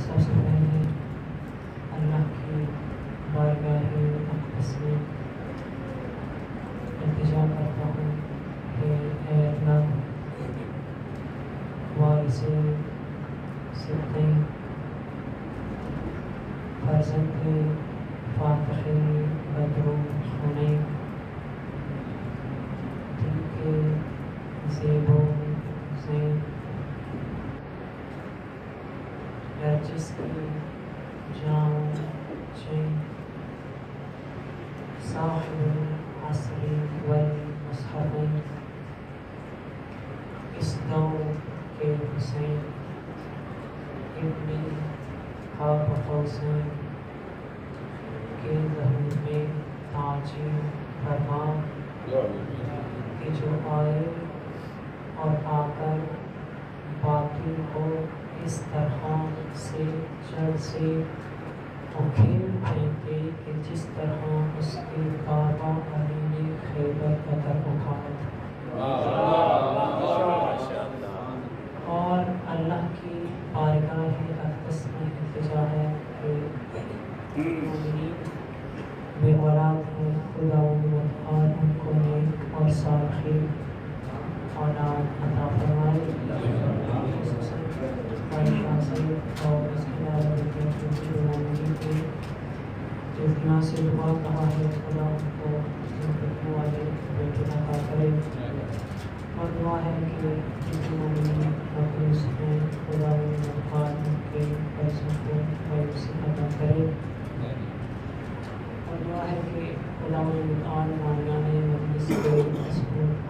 سب سے پہلے اللہ کی بارگاہ اقدس میں التجا کرتا ہوں کہ اے اللہ وارث صدیق فرزند فاتح بدر حنین دل کے زیب و زین نرجس کی جان چین صاحب العصر والمصحفین اس دور کے حسین ابن خواب قوسین کے ظہور میں تعجیل فرما کہ جو آئے اور آ کر باطل کو اس طرح سے جڑ سے اکھیل پھینکے کہ جس طرح اس کے بابا علی نے خیبر قدر اٹھایا اور اللہ کی بارگاہ اقدس میں التجا ہے کہ مومنین بے اولاد ہیں، خدا اور ان کو نیک اور صالحین اولاد عطا فرمائے، خصوصاً شاہ سید اور اس کے علاوہ مومنین کے اجتماع سے دعا کہا ہے خدا ان کو رکھنے والے بیٹے عطا کرے، اور دعا ہے کہ جتنے مومنین مخلوص ہیں خدا ان کے قرضوں کو مایوسی عطا کرے، اور دعا ہے کہ خدا متعال مانیان مجلس کے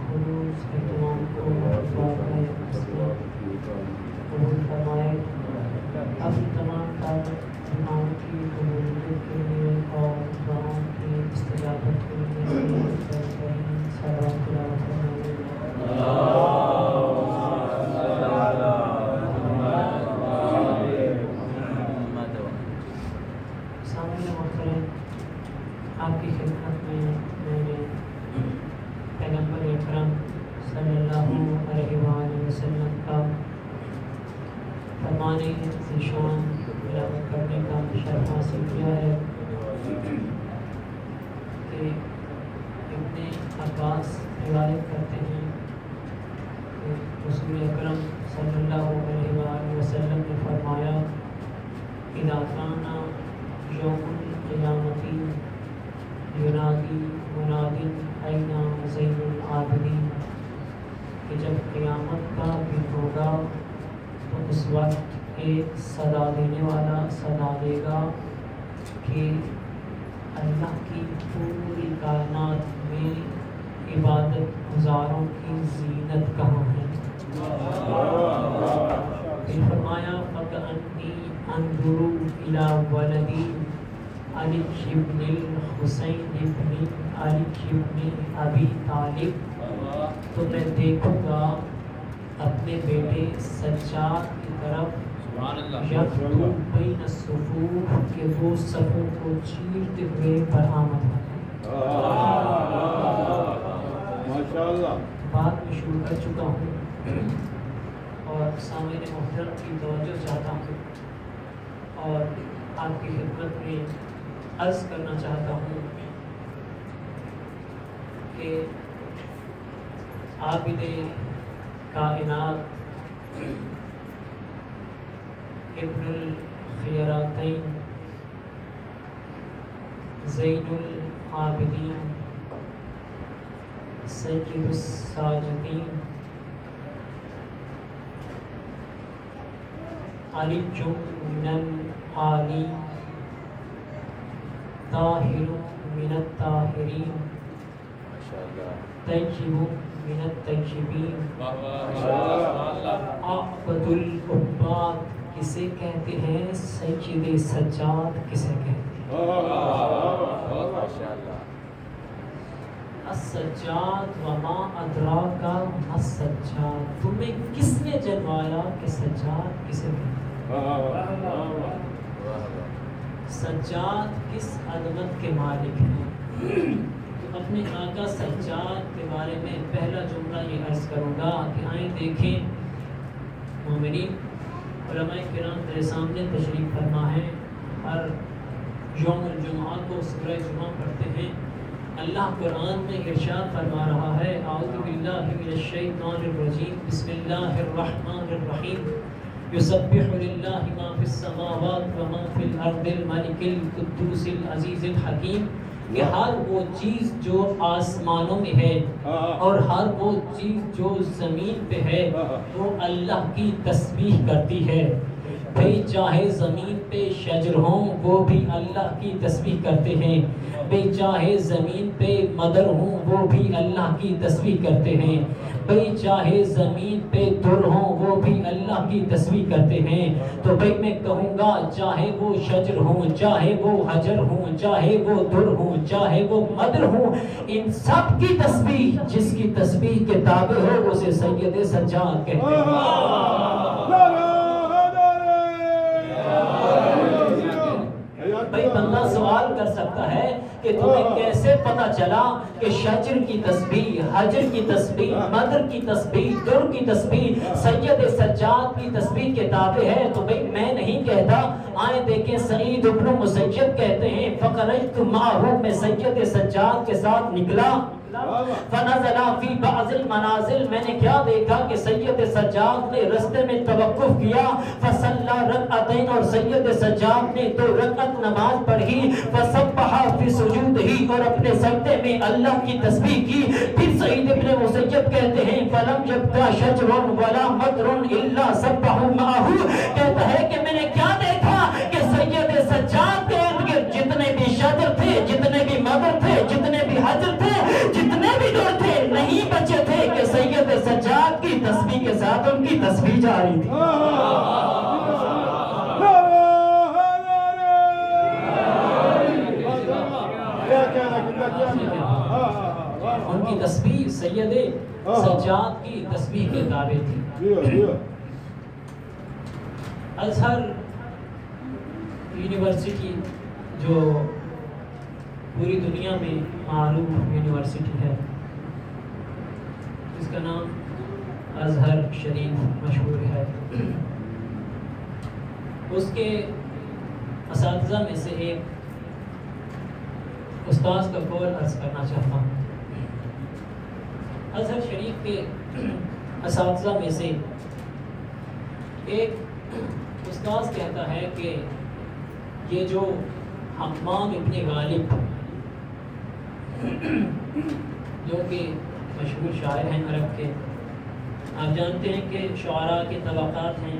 خلوص اہتمام کو قبول فرمائے، اب تمام دعاؤں کی قبولیت کے لیے اور دعاؤں کی استجابت کے لیے صلوات تلاوت فرمائے۔ سامعین محترم، آپ کی خدمت میں میں نے پیغمبر اکرم صلی اللہ علیہ وآلہ وسلم کا فرمانے ذیشان تلاوت کرنے کا شرف حاصل کیا ہے کہ ابن عباس روایت کرتے ہیں کہ رسول اکرم صلی اللہ علیہ وآلہ وسلم نے فرمایا اذا کان یوم القیامت ینادی مناد این زین العابدین، کہ جب قیامت کا دن ہوگا تو اس وقت ایک صدا دینے والا صدا دے گا کہ اللہ کی پوری کائنات میں عبادت گزاروں کی زینت کہاں ہے؟ پھر فرمایا فَكَأَنِّي أَنظُرُ إِلَى وَلَدِي علی ابن الحسین ابن علی ابن ابی طالب، تو میں دیکھوں گا اپنے بیٹے سجاد کی طرف یخطو بین الصفوف کے دو صفوں کو چیرتے ہوئے برآمد ہوتا۔ بات میں شروع کر چکا ہوں اور سامعین محترم کی توجہ چاہتا ہوں اور آپ کی خدمت میں عرض کرنا چاہتا ہوں کہ عابد کائنات ابن الخیراتین زین العابدین سید الساجدین علی من العالی طاہر من الطاہرین طیب من الطیبین اعبد العباد کسے کہتے ہیں؟ سید سجاد کسے کہتے ہیں؟ السجاد وما ادراک ما السجاد، تمہیں کس نے جنوایا کہ سجاد کسے کہتے ہیں؟ سجاد کس عظمت کے مالک ہیں؟ اپنے آقا سجاد کے بارے میں پہلا جملہ یہ عرض کروں گا کہ آئیں دیکھیں مومنین، علماء کرام میرے سامنے تشریف فرما ہے، ہر یوم الجمعہ کو سورہ جمعہ پڑھتے ہیں۔ اللہ قرآن میں ارشاد فرما رہا ہے، اعوذ باللہ من الشیطان الرجیم، بسم اللہ الرحمن الرحیم، یسبح للہ ما فی السماوات و ما فی الارض الملک القدوس العزیز الحکیم، کہ ہر وہ چیز جو آسمانوں میں ہے اور ہر وہ چیز جو زمین پہ ہے وہ اللہ کی تسبیح کرتی ہے۔ بھئی چاہے زمین پہ شجر ہوں وہ بھی اللہ کی تسبیح کرتے ہیں، بھئی چاہے زمین پہ مدر ہوں وہ بھی اللہ کی تسبیح کرتے ہیں، بھئی چاہے زمین پہ در ہوں وہ بھی اللہ کی تسبیح کرتے ہیں۔ تو بھئی میں کہوں گا چاہے وہ شجر ہوں، چاہے وہ حجر ہوں، چاہے وہ در ہوں، چاہے وہ مدر ہوں، ان سب کی تسبیح جس کی تسبیح کے تابع ہو اسے سید سجاد کہتے ہیں۔ بھئی بندہ سوال کر سکتا ہے کہ تمہیں کیسے پتا چلا کہ شجر کی تسبیح، حجر کی تسبیح، مدر کی تسبیح، در کی تسبیح سید سجاد کی تسبیح کے تابع ہے؟ تو بھئی میں نہیں کہتا، آئیں دیکھیں سعید ابن مسیب کہتے ہیں فَخَرَجْتُ مَعَهُ، میں سید سجاد کے ساتھ نکلا، فَنَزَلَ فِي بَعْضِ الْمَنَازِلِ، میں نے کیا دیکھا کہ سید سجاد نے رستے میں توقف کیا، فَصَلَّى رَكْعَتَيْنِ، اور سید سجاد نے 2 رکعت نماز پڑھی، فَسَبَّحَ فِي سُجُودِهِ، اور اپنے سجدے میں اللہ کی تسبیح کی۔ پھر سعید ابن مسیب کہتے ہیں فَلَمْ يَبْقَ شَجْرٌ وَلَا مَدْرٌ إِلَّا سَبَّحُوا مَعَهُ، کہتا ہے کہ میں نے کیا دیکھا کہ سید سجاد کے ارد گرد جتنے بھی شجر تھے، جتنے بھی مدر تھے، جتنے بھی حجر تھے، جتنے بھی در تھے، نہیں بچے تھے کہ سید سجاد کی تسبیح کے ساتھ ان کی تسبیح جاری تھی۔ ان کی تسبیح سید سجاد کی تسبیح کے تابع تھی۔ ازہر یونیورسٹی جو پوری دنیا میں معروف یونیورسٹی ہے، جس کا نام ازہر شریف مشہور ہے، اس کے اساتذہ میں سے ایک استاذ کا قول عرض کرنا چاہتا ہوں۔ ازہر شریف کے اساتذہ میں سے ایک استاذ کہتا ہے کہ یہ جو حمام ابن غالب جو کہ مشہور شاعر ہیں عرب کے، آپ جانتے ہیں کہ شعراء کے طبقات ہیں،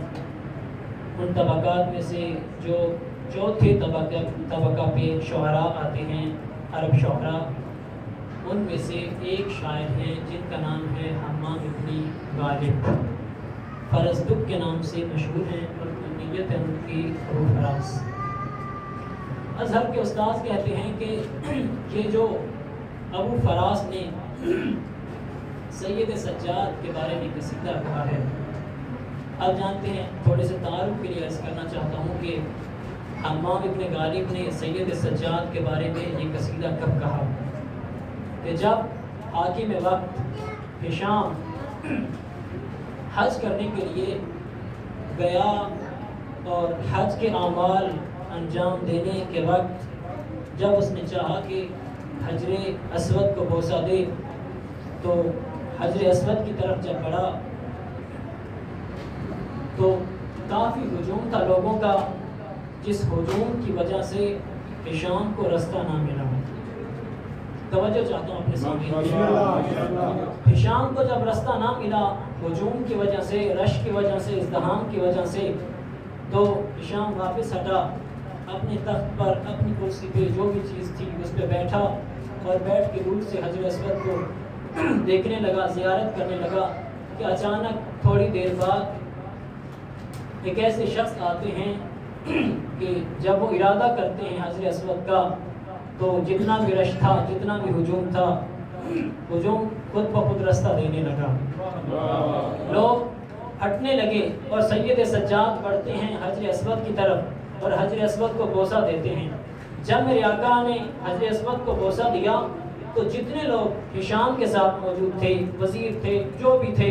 ان طبقات میں سے جو چوتھے طبقہ پہ شعراء آتے ہیں عرب شعراء، ان میں سے ایک شاعر ہیں جن کا نام ہے حمام ابن غالب، فرزدق کے نام سے مشہور ہیں اور کنیت ہے ان کی ابو فراس۔ ازہر کے استاذ کہتے ہیں کہ یہ جو ابو فراس نے سید سجاد کے بارے میں قصیدہ کہا ہے، آپ جانتے ہیں، تھوڑے سے تعارف کے لیے عرض کرنا چاہتا ہوں کہ حمام ابن غالب نے سید سجاد کے بارے میں یہ قصیدہ کب کہا کہ جب حاکم وقت ہشام حج کرنے کے لیے گیا اور حج کے اعمال انجام دینے کے وقت جب اس نے چاہا کہ حجر اسود کو بوسہ دے، تو حجر اسود کی طرف جب بڑھا تو کافی ہجوم تھا لوگوں کا، جس ہجوم کی وجہ سے ہشام کو رستہ نہ ملا۔ توجہ چاہتا ہوں اپنے سامنے، ہشام کو جب رستہ نہ ملا ہجوم کی وجہ سے، رش کی وجہ سے، ازدحام کی وجہ سے، تو ہشام واپس ہٹا، اپنے تخت پر، اپنی کرسی پہ جو بھی چیز تھی اس پہ بیٹھا اور بیٹھ کے دور سے حجر اسود کو دیکھنے لگا، زیارت کرنے لگا کہ اچانک تھوڑی دیر بعد ایک ایسے شخص آتے ہیں کہ جب وہ ارادہ کرتے ہیں حجر اسود کا تو جتنا بھی رش تھا، جتنا بھی ہجوم تھا، ہجوم خود بخود رستہ دینے لگا، لوگ ہٹنے لگے اور سید سجاد بڑھتے ہیں حجر اسود کی طرف اور حجر اسود کو بوسہ دیتے ہیں۔ جب میرے آقا نے حجر اسود کو بوسہ دیا تو جتنے لوگ ہشام کے ساتھ موجود تھے، وزیر تھے، جو بھی تھے،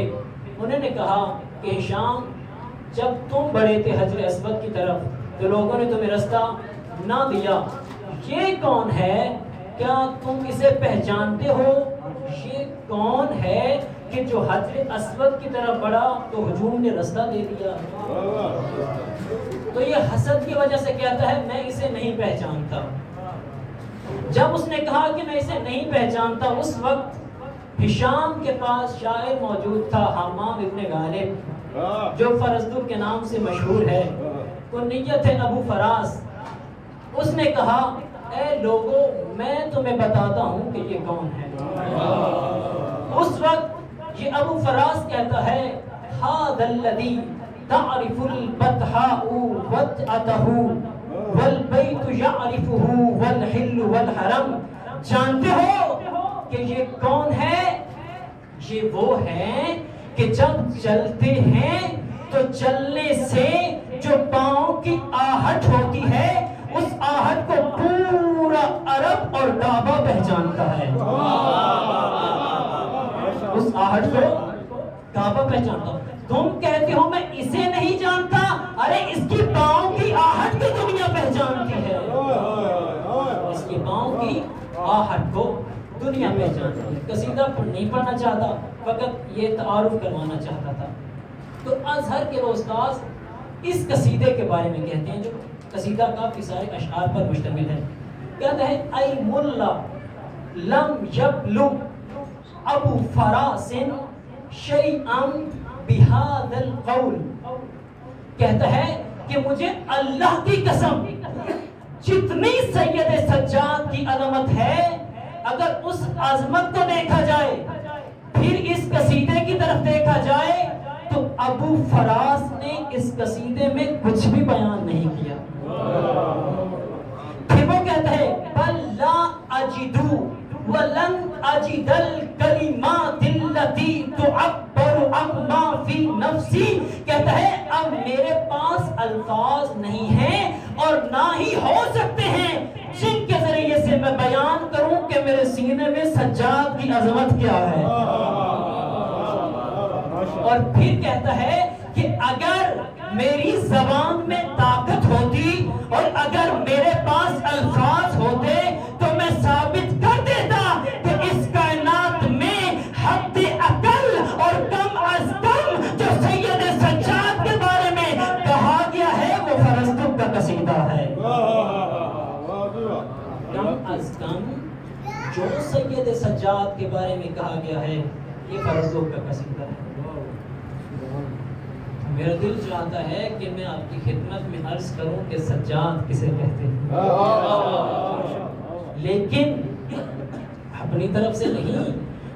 انہوں نے کہا کہ ہشام جب تم بڑے تھے حجر اسود کی طرف تو لوگوں نے تمہیں رستہ نہ دیا، یہ کون ہے؟ کیا تم اسے پہچانتے ہو؟ یہ کون ہے کہ جو حجر اسود کی طرف بڑھا تو ہجوم نے رستہ دے دیا؟ تو یہ حسد کی وجہ سے کہتا ہے میں اسے نہیں پہچانتا۔ جب اس نے کہا کہ میں اسے نہیں پہچانتا، اس وقت ہشام کے پاس شاعر موجود تھا، حمام ابن غالب، جو فرزدق کے نام سے مشہور ہے، کنیت ہے ابو فراس۔ اس نے کہا اے لوگو میں تمہیں بتاتا ہوں کہ یہ کون ہے۔ اس وقت یہ ابو فراس کہتا ہے ھذا الذی تعرف البطحاء وطأتہ والبیت یعرفہ والحل والحرم، جانتے ہو کہ یہ کون ہے؟ یہ وہ ہیں کہ جب چلتے ہیں تو چلنے سے جو پاؤں کی آہٹ ہوتی ہے اس آہٹ کو پورا عرب اور کعبہ پہچانتا ہے۔ اس آہٹ کو کعبہ پہچانتا۔ تم کہتے ہو میں اسے نہیں جانتا، ارے اس کی پاؤں کی آہٹ کی دنیا پہچانتی ہے، اس کی پاؤں کی آہٹ کو دنیا پہچانتی ہے۔ قصیدہ نہیں پڑھنا چاہتا، فقط یہ تعارف کروانا چاہتا تھا۔ تو ازہر کے وہ استاد اس قصیدے کے بارے میں کہتے ہیں، جو قصیدہ کافی سارے اشعار پر مشتمل ہے، کہتا ہے اے ملا لم یبلغ ابو فراس شیئا بہذا القول، کہتا ہے کہ مجھے اللہ کی قسم جتنی سید سجاد کی عظمت ہے، اگر اس عظمت کو دیکھا جائے پھر اس قصیدے کی طرف دیکھا جائے تو ابو فراس نے اس قصیدے میں کچھ بھی بیان نہیں کیا۔ پھر وہ کہتا ہے بل لا اجدو ولن اجد الکلمات التي تعبر عما فی نفسی، کہتا ہے اب میرے پاس الفاظ نہیں ہیں اور نہ ہی ہو سکتے ہیں جن کے ذریعے سے میں بیان کروں کہ میرے سینے میں سجاد کی عظمت کیا ہے۔ اور پھر کہتا ہے کہ اگر میری زبان میں طاقت ہوتی اور اگر میرے پاس الفاظ ہوتے تو میں ثابت کر دیتا کہ اس کائنات میں حد اقل اور کم از کم جو سید سجاد کے بارے میں کہا گیا ہے وہ فرزدق کا قصیدہ ہے۔ کم از کم جو سید سجاد کے بارے میں کہا گیا ہے یہ فرزدق کا قصیدہ ہے۔ میرا دل چاہتا ہے کہ میں آپ کی خدمت میں عرض کروں کہ سجاد کسے کہتے ہیں، لیکن اپنی طرف سے نہیں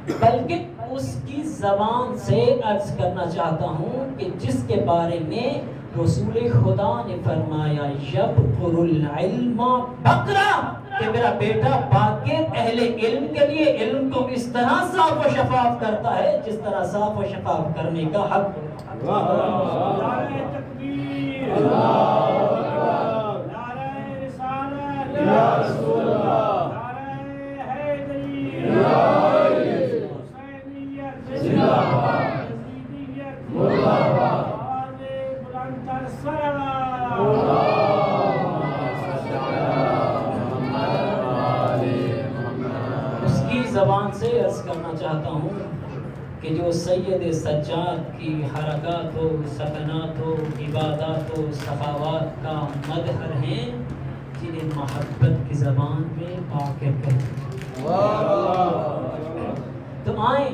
بلکہ اس کی زبان سے عرض کرنا چاہتا ہوں کہ جس کے بارے میں رسول خدا نے فرمایا یبقر العلم بقرہ، کہ میرا بیٹا باقر اہل علم کے لیے علم کو اس طرح صاف و شفاف کرتا ہے جس طرح صاف و شفاف کرنے کا حق۔ نعرہ تکبیر، نعرہ رسالت، یا رسول اللہ، نعرہ حیدری، حسینیت، زندہ باد، یزیدیت، مرد آباد، آواز بلند تر صلوات۔ اس کی زبان سے عرض کرنا چاہتا ہوں کہ جو سید سجاد کی حرکات و سکنات و عبادات و سخاوات کا مظہر ہیں جنہیں محبت کی زبان میں باقر کہتے ہیں۔ تو آئیں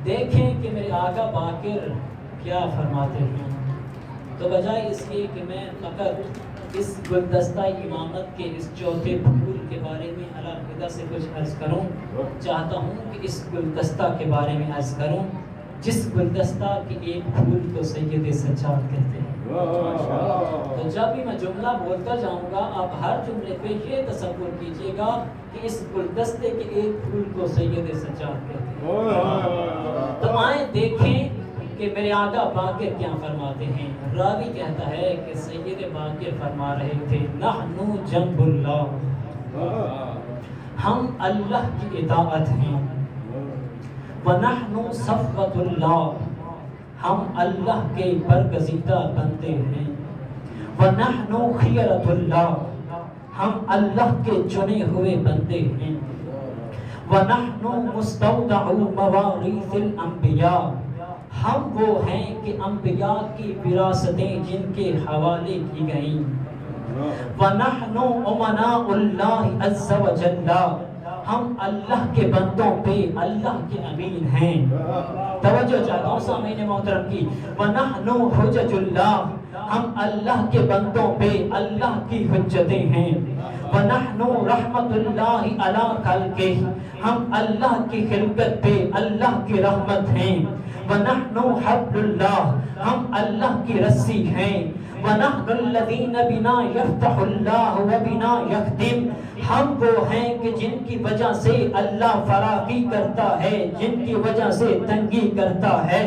دیکھیں کہ میرے آقا باقر کیا فرماتے ہیں۔ تو بجائے اس کے کہ میں فقط اس گلدستہ امامت کے اس چوتھے پھول کے بارے میں علیحدہ سے کچھ عرض کروں، چاہتا ہوں کہ اس گلدستہ کے بارے میں عرض کروں جس گلدستہ کے ایک پھول کو سید سجاد کہتے ہیں۔ تو جب بھی میں جملہ بولتا جاؤں گا آپ ہر جملے پہ یہ تصور کیجئے گا کہ اس گلدستے کے ایک پھول کو سید سجاد کہتے ہیں۔ تو آئیں دیکھیں کہ میرے آقا باقر کیا فرماتے ہیں۔ راوی کہتا ہے کہ سید باقر فرما رہے تھے نحنو جنب اللہ، ہم اللہ کی اطاعت ہیں. وَنَحْنُ صَفْوَةُ اللَّهِ ہم اللہ کے برگزیدہ بندے ہیں. وَنَحْنُ خِيَرَةُ اللَّهِ ہم اللہ کے چنے ہوئے بندے ہیں. وَنَحْنُ مُسْتَوْدَعُ مَوَارِيثِ الْأَنْبِيَاءِ ہم وہ ہیں کہ انبیاء کی وراثتیں جن کے حوالے کی گئیں. وَنَحْنُ أُمَنَاءُ اللَّهِ عَزَّ وَجَلَّ ہم اللہ کے بندوں پہ اللہ کے امین ہیں. توجہ چاہتا ہوں سامعین محترم کی. وَنَحْنُ حُجَجُ اللَّهِ ہم اللہ کے بندوں پہ اللہ کی حجتیں ہیں. وَنَحْنُ رَحْمَةُ اللَّهِ عَلَىٰ خَلْقِهِ ہم اللہ کی خلقت پہ اللہ کی رحمت ہیں. وَنَحْنُ حَبْلُ اللَّهِ ہم اللہ کی رسی ہیں. وَنَحْنُ الَّذِينَ بِنَا يَفْتَحُ اللَّهُ وَبِنَا يَخْدِمُ ہم وہ ہیں کہ جن کی وجہ سے اللہ فراخی کرتا ہے, جن کی وجہ سے تنگی کرتا ہے.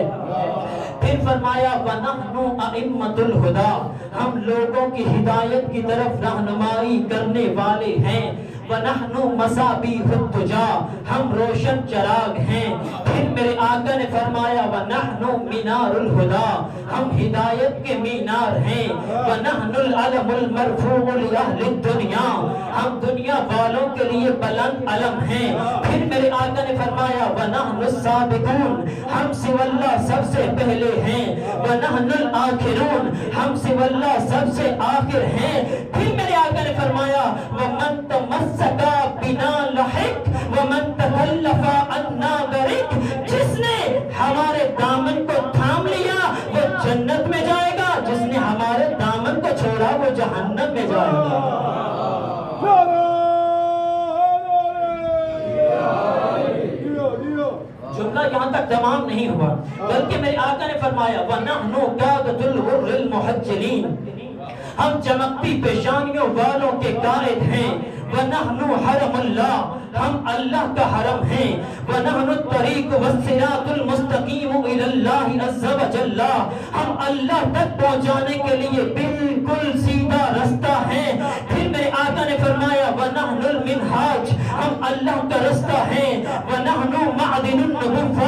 پھر فرمایا وَنَحْنُ أَئِمَّةُ الْهُدَىٰ ہم لوگوں کی ہدایت کی طرف رہنمائی کرنے والے ہیں. وَنَحْنُ مَصَابِيحُ الدُّجَىٰ ہم روشن چراغ ہیں. پھر میرے آقا نے فرمایا وَنَحْنُ مِنَارُ الْهُدَىٰ ہم ہدایت کے مینار ہیں. وَنَحْنُ الْعَلَمُ الْمَرْفُوعُ لِأَهْلِ الدُّنْيَا ہم دنیا والوں کے لیے بلند علم ہیں. پھر میرے آقا نے فرمایا وَنَحْنُ السَّابِقُونَ ہم سوى اللہ سب سے پہلے ہیں. وَنَحْنُ الْآخِرُونَ ہم سوى اللہ سب سے آخر ہیں. پھر میرے آقا نے فرمایا وَمَن تَمَسَّكَ بِنَا لَحِقَ وَمَن تَخَلَّفَ عَنَّا غَرِقَ جس نے ہمارے دامن کو تھام لیا وہ جنت میں جائے گا, جس نے ہمارے دامن کو چھوڑا وہ جہنم میں جائے گا. جملہ یہاں تک تمام نہیں ہوا بلکہ میرے آقا نے فرمایا وَنَحْنُ قَادَةُ الْغُرِّ الْمُحَجِّلِينَ ہم چمکتی پیشانیوں والوں کے قائد ہیں. وَنَحْنُ حَرَمُ اللَّهِ ہم اللہ کا حرم ہیں. وَنَحْنُ الطَّرِيقُ وَالصِّرَاطُ الْمُسْتَقِيمُ إِلَى اللَّهِ عَزَّ وَجَلَّ ہم اللہ تک پہنچانے کے لیے بالکل سیدھا رستہ ہیں. پھر میرے آقا نے فرمایا وَنَحْنُ الْمِنْحَاجُ ہم اللہ کا رستہ ہیں. وَنَحْنُ مَعْدِنُ النُّبُوَّةِ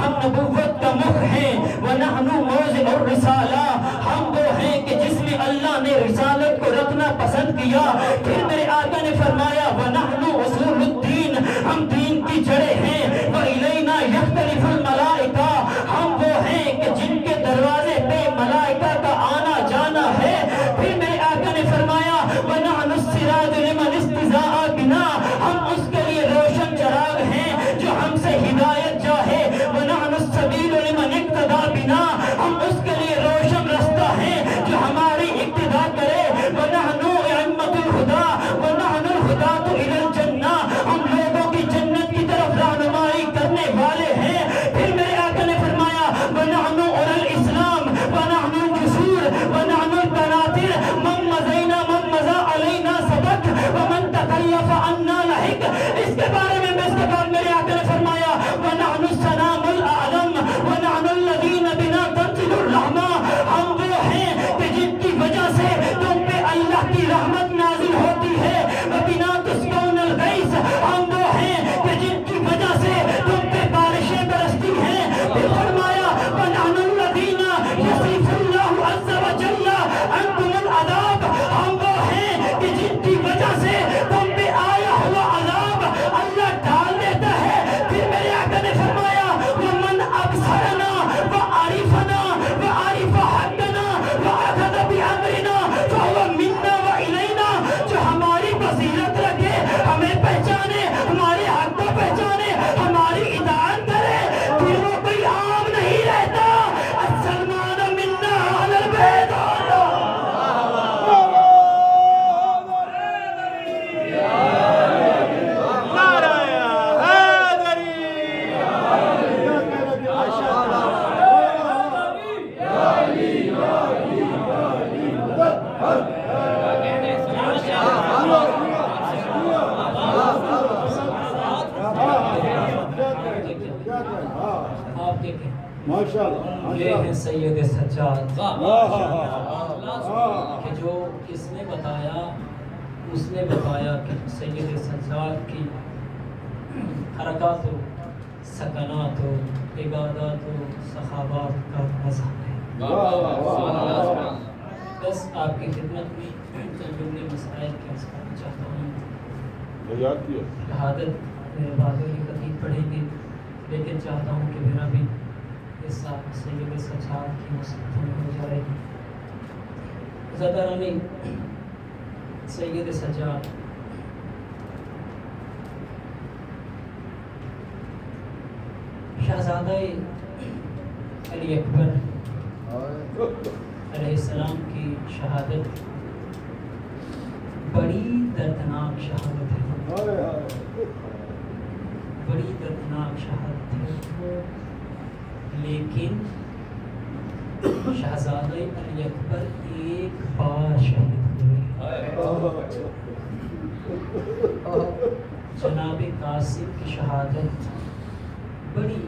ہم نبوت کا مخ ہیں. وَنَحْنُ مَوْضِعُ الرِّسَالَةِ ہم وہ ہیں کہ جس میں اللہ نے رسالت کو رکھنا پسند کیا. پھر میرے آقا نے فرمایا وَنَحْنُ اصول الدین ہم دین کی جڑیں ہیں. وَإِلَيْنَا يَخْتَلِفُ الْمَلَائِكَةُ ہم وہ ہیں کہ جن کے دروازے پہ ملائکہ کا آنا جانا ہے. پھر میرے آقا نے فرمایا وَنَحْنُ السِّرَاجُ لِمَنِ اسْتَضَاءَ بِنَا ہم اس کے لیے روشن چراغ ہیں جو ہم سے ہدایت چاہے. وَنَحْنُ السَّبِيلُ لِمَنِ اقْتَدَىٰ بِنَا ہم اس کے لیے روشن رستہ ہیں جو ہماری اقتداء کرے. وَنَحْنُ أَئِمَّةُ الْهُدَىٰ وَنَحْنُ الْهُدَاةُ إِلَى الْجَنَّةِ ہم لوگوں کی جنت کی طرف رہنمائی کرنے والے ہیں. پھر میرے آقا نے فرمایا وَنَحْنُ أُولُو الْإِسْلَامِ وَنَحْنُ الْجُسُورِ وَنَحْنُ الْقَنَاطِرِ مَن مَّضَيْنَا مَن مَّضَىٰ عَلَيْنَا سَبَقَ وَمَن تَخَلَّفَ عَنَّا لَحِقَ اس کے بارے میں اس کے بعد میرے آقا نے فرمایا وَنَحْنُ السَّلَامُ الْأَعْظَمُ وَنَحْنُ الَّذِينَ بِنَا تَنزِلُ الرَّحْمَةُ ہم وہ ہیں کہ جن کی وجہ سے تم پہ اللہ کی رحمت نازل ہوتی ہے. وَبِنَا تُسْقَوْنَ الْغَيْثَ ہم وہ ہیں کہ جن کی وجہ سے تم پہ بارشیں برستی ہیں. پھر فرمایا وَنَحْنُ الَّذِينَ يَصْرِفُ اللَّهُ عَزَّ وَجَلَّ عَنْكُمُ الْعَذَابَ ہم وہ ہیں کہ جن کی وجہ سے تم پہ آیا ہوا عذاب اللہ ڈال دیتا ہے. پھر میرے آقا نے فرمایا وَمَنْ أَبْصَرَنَا وَعَرِفَنَا وَعَرِفَ حَقَّنَا وَأَخَذَ بِأَمْرِنَا فَهُوَ مِنَّا وَإِلَيْنَا جو ہماری بصیرت رکھے ہمیں پہچانے ہمارے حق کو پہچانے ہماری اطاعت کرے پھر وہ کوئی عام نہیں رہتا. السلمان منا علی البیت آپ دیکھیں یہ ہیں سید سجاد کہ جو اس نے بتایا کہ سید سجاد کی حرکات و سکنات و عبادات و سخاوات کا مذہب ہے۔ بس آپ کی خدمت میں چند جملے مسائل کے عرض کرنا چاہتا ہوں۔ شہادت میرے بھائیوں کی خطیب پڑھیں گے، لیکن چاہتا ہوں کہ میرا بھی حصہ سید سجاد کی مصحف میں ہو جائے۔ زادارانی سید سجاد شہزادہ علی اکبر علیہ السلام کی شہادت بڑی دردناک شہادت ہے، بڑی دردناک شہادت ہے، لیکن شہزادہ علی اکبر ایک بار شہید ہوئے۔ جناب قاسم کی شہادت بڑی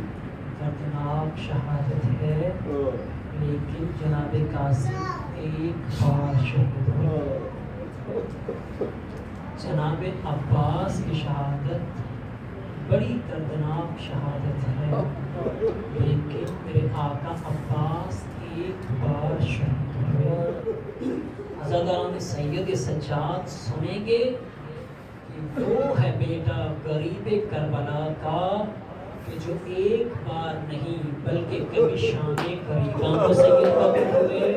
دردناک شہادت ہے، لیکن جناب قاسم ایک بار شہید ہوئے۔ جناب عباس کی شہادت بڑی دردناک شہادت ہے، لیکن میرے آقا عباس ایک بار شہید ہوئے۔ عزاداران سید سجاد سنیں گے کہ وہ ہے بیٹا غریب کربلا کا کہ جو ایک بار نہیں بلکہ کبھی شان غریباں کو سید قتل ہوئے،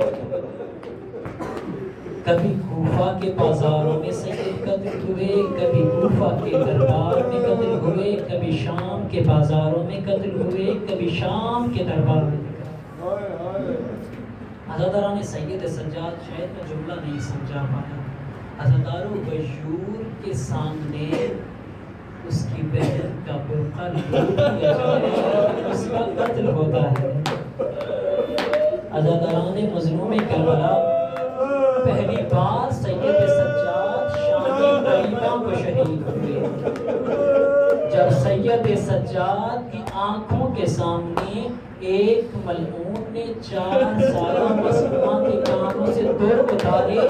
کبھی کوفہ کے بازاروں میں سید قتل ہوئے، کبھی کوفہ کے دربار میں قتل ہوئے، کبھی شام کے بازاروں میں قتل ہوئے، کبھی شام کے دربار میں قتل ہوئے۔ عزاداران سید سجاد شاید میں جملہ نہیں سمجھا پایا۔ عزادارو غیور کے سامنے اس کی بہن کا برقع لوٹ لیا جائے، اس کا قتل ہوتا ہے۔ عزاداران مظلوم کربلا پہلی بار سید سجاد شام غریباں کو شہید ہوئے جب سید سجاد کی آنکھوں کے سامنے ایک ملعون نے 4 سالہ مظلومہ کے کانوں سے در اتارے،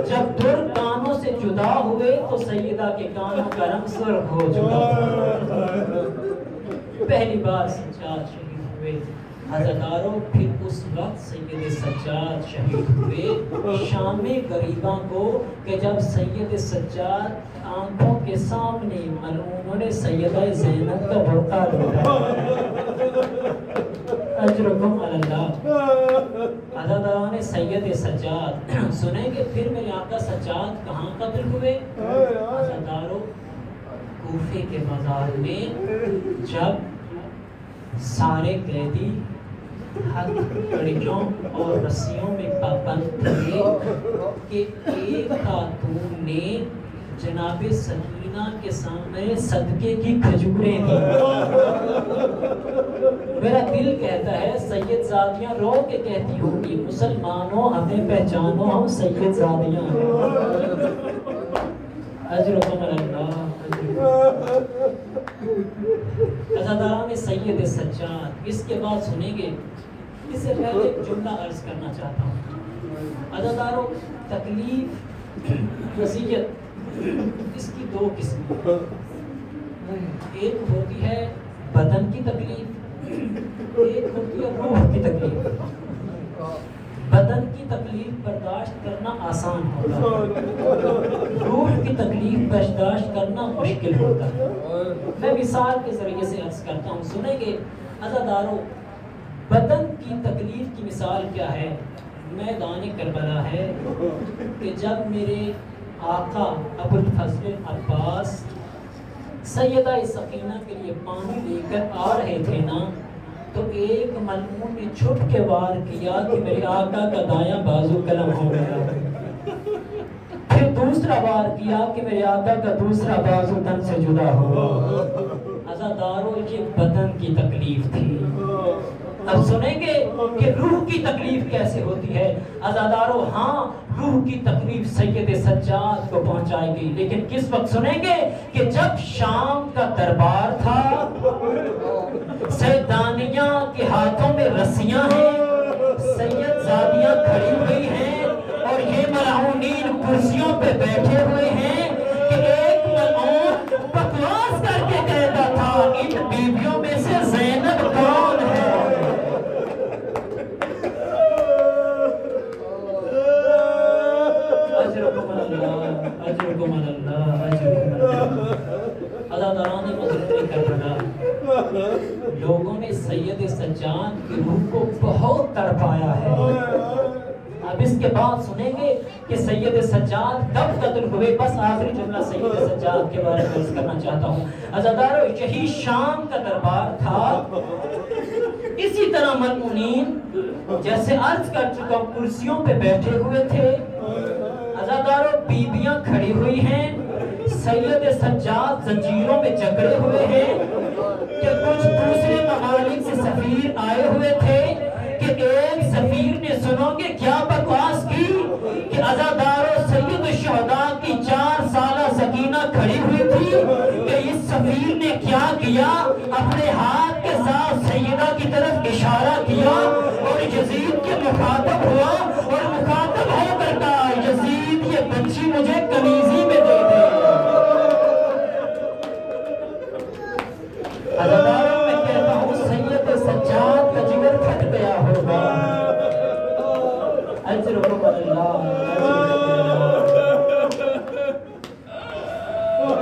جب در کانوں سے جدا ہوئے تو سیدہ کے کانوں کا رنگ سرخ ہو چکا۔ پہلی بار سجاد شہید ہوئے۔ حضرتارو پھر اس وقت سید سجاد شہید ہوئے شام غریباں کو کہ جب سید سجاد آنکھوں کے سامنے ملعونوں نے سیدہ زینب کا برقع لوٹا۔ اجرکم علی اللہ۔ عزاداران سید سجاد سنیں گے پھر میرے آقا سجاد کہاں قتل ہوئے؟ عزادارو کوفے کے بازار میں جب سارے قیدی ہاتھ کڑیوں اور رسیوں میں پابند تھے کہ ایک خاتون نے جناب سکینہ کے سامنے صدقے کی کھجوریں دی۔ میرا دل کہتا ہے سید زادیاں رو کے کہتی ہوں گی مسلمانوں ہمیں پہچانو ہم سید زادیاں ہیں۔ اجرکم اللہ۔ عزاداران سید سجاد اس کے بعد سنیں گے۔ اس سے پہلے ایک جملہ عرض کرنا چاہتا ہوں۔ عزاداروں تکلیف اذیت اس کی 2 قسمیں، ایک ہوتی ہے بدن کی تکلیف، ایک ہوتی ہے روح کی تکلیف۔ بدن کی تکلیف برداشت کرنا آسان ہوتا ہے، روح کی تکلیف برداشت کرنا مشکل ہوتا ہے۔ میں مثال کے ذریعے سے عرض کرتا ہوں، سنیں گے۔ عزاداروں بدن کی تکلیف کی مثال کیا ہے؟ میدان کربلا ہے کہ جب میرے آقا ابوالفضل عباس سیدہ سکینہ کے لیے پانی لے کر آ رہے تھے نا، تو ایک ملعون نے چھپ کے وار کیا کہ میرے آقا کا دایاں بازو قلم ہو گیا، پھر دوسرا وار کیا کہ میرے آقا کا دوسرا بازو تن سے جدا ہو۔ عزاداروں یہ بدن کی تکلیف تھی۔ اب سنیں گے کہ روح کی تکلیف کیسے ہوتی ہے۔ عزاداروں ہاں روح کی تکلیف سید سجاد کو پہنچائے گی، لیکن کس وقت سنیں گے کہ جب شام کا دربار تھا، سیدانیاں کے ہاتھوں میں رسیاں ہیں، سید زادیاں کھڑی ہوئی ہیں اور یہ ملعونین کرسیوں پہ بیٹھے ہوئے ہیں کہ ایک ملعون بکواس کر کے کہتا تھا لوگوں نے سید سجاد کی روح کو بہت تڑپایا ہے۔ اب اس کے بعد سنیں گے کہ سید سجاد کب قتل ہوئے۔ بس آخری جملہ سید سجاد کے بارے میں عرض کرنا چاہتا ہوں۔ عزادارو، یہی شام کا دربار تھا۔ اسی طرح ملعونین جیسے عرض کر چکا کرسیوں پہ بیٹھے ہوئے تھے۔ عزادارو، بیبیاں کھڑی ہوئی ہیں، سید سجاد زنجیروں میں جکڑے ہوئے ہیں کہ کچھ دوسرے ممالک سے سفیر آئے ہوئے تھے کہ ایک سفیر نے سنو کہ کیا بکواس کی کہ عزادارو سید الشہداء کی 4 سالہ سکینہ کھڑی ہوئی تھی کہ اس سفیر نے کیا کیا، اپنے ہاتھ کے ساتھ سیدہ کی طرف اشارہ کیا اور یزید کے مخاطب ہوا اور مخاطب ہو کر کہا یزید یہ بچی مجھے کنیزی میں دے دے۔ عزادارو، میں کہتا ہوں سید سجاد کا جگر پھٹ گیا ہوگا۔ اجرکم اللہ۔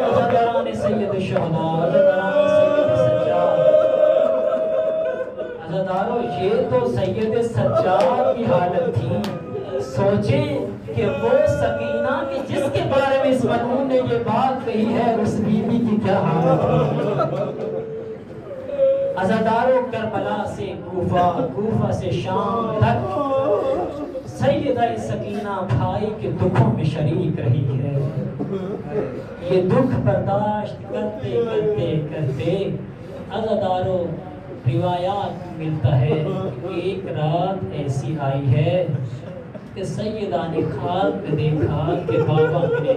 عزاداران سید الشہداء، عزاداران سید سجاد۔ عزادارو، یہ تو سید سجاد کی حالت تھی۔ سوچیں کہ وہ سکینہ کی جس کے بارے میں اس ملعون نے یہ بات کہی ہے، اس بیوی کی کیا حالت ہے۔ عزادارو، کربلا سے کوفہ، کوفہ سے شام تک سیدہ سکینہ بھائی کے دکھوں میں شریک رہی ہے۔ یہ دکھ برداشت کرتے کرتے کرتے عزادارو روایات ملتا ہے کہ ایک رات ایسی آئی ہے کہ سیدہ نے خواب میں دیکھا کہ بابا ملے۔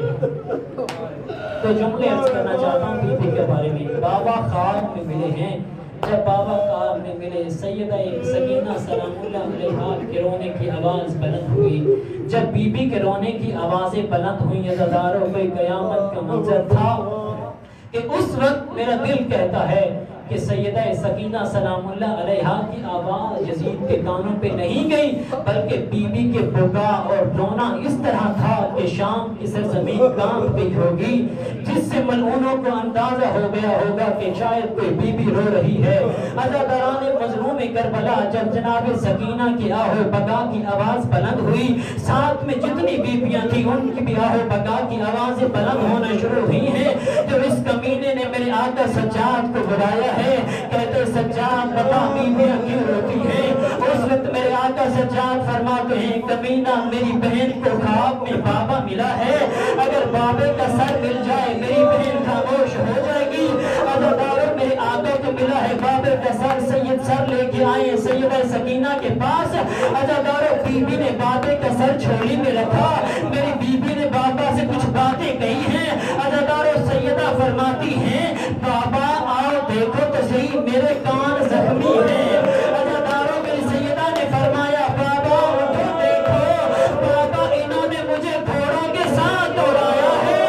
تو جملے عرض کرنا چاہتا ہوں بی بی کے بارے میں۔ بابا خواب میں ملے ہیں۔ جب بابا خواب میں ملے، سیدہ سکینہ سلام اللہ علیہا کے رونے کی آواز بلند ہوئی۔ جب بی بی کے رونے کی آوازیں بلند ہوئی، عزادارو کوئی قیامت کا منظر تھا کہ اس وقت میرا دل کہتا ہے کہ سیدہ سکینہ سلام اللہ علیہا کی آواز یزید کے کانوں پہ نہیں گئی، بلکہ بی بی کے بکا اور رونا اس طرح تھا کہ شام کی سرزمین کانپ گئی ہوگی، جس سے ملعونوں کو اندازہ ہو گیا ہوگا کہ شاید کوئی بی بی رو رہی ہے۔ عزاداران مظلوم کربلا، جب جناب سکینہ کی آہو بکا کی آواز بلند ہوئی، ساتھ میں جتنی بیبیاں تھیں ان کی بھی آہو بکا کی آوازیں بلند ہونا شروع ہوئی ہیں۔ جب اس کمینے نے میرے آقا سجاد کو بلایا ہے، کہتے سجاد بتا بیویاں کیوں روتی ہیں؟ اس وقت میرے آقا سجاد فرماتے ہیں کمینہ میری بہن کو خواب میں بابا ملا ہے، اگر بابے کا سر مل جائے میری بہن خاموش ہو جائے گی۔ عزادارو، میرے آقا کو ملا ہے بابے کا سر، سید سر لے کے آئے سیدہ سکینہ کے پاس۔ عزادارو، بی بی نے بابے کا سر جھولی میں رکھا، میری بی بی نے بابا سے کچھ باتیں کہی ہیں۔ عزادارو، سیدہ فرماتی ہیں بابا آؤ دیکھو تو صحیح میرے کان زخمی ہیں۔ عزادارو، میری سیدہ نے فرمایا بابا اٹھو دیکھو، بابا انہوں نے مجھے گھوڑوں کے ساتھ دوڑایا ہے،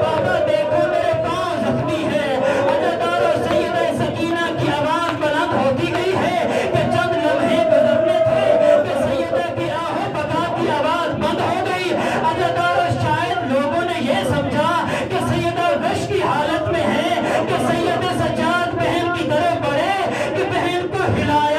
بابا دیکھو میرے کان زخمی ہیں۔ عزادارو، سیدہ سکینہ کی آواز بلند ہوتی گئی ہے کہ چند لمحے گزرنے تھے کہ سیدہ کی آہو بکا کی آواز بند ہو گئی۔ عزادارو، شاید لوگوں نے یہ سمجھا کہ سیدہ غش کی حالت میں ہے کہ سید سجاد بہن کی طرف بڑھے کہ بہن کو ہلائے